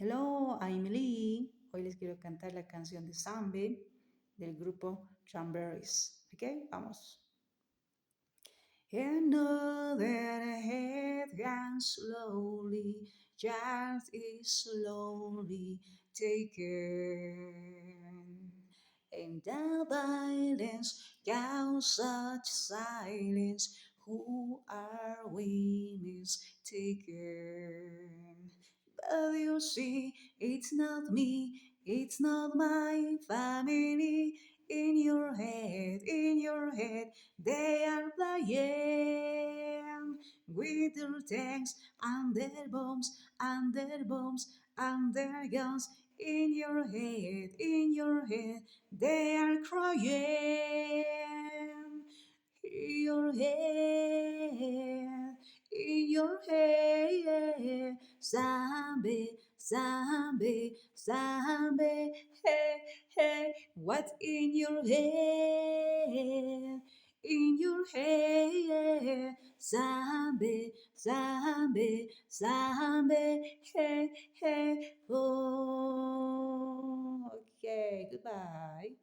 Hello, I'm Lee. Hoy les quiero cantar la canción de Zambe del grupo Cranberries. ¿Ok? Vamos. Another head runs slowly, just is slowly taken. And the violence counts such silence. Who are we mistaken? But you see, it's not me, it's not my family. In your head, they are playing with their tanks and their bombs and their bombs and their guns. In your head, they are crying. In your head, in your head, zombie, zombie, zombie, hey, hey, what's in your head? In your head, zombie, zombie, zombie, hey, hey, oh. Okay, goodbye.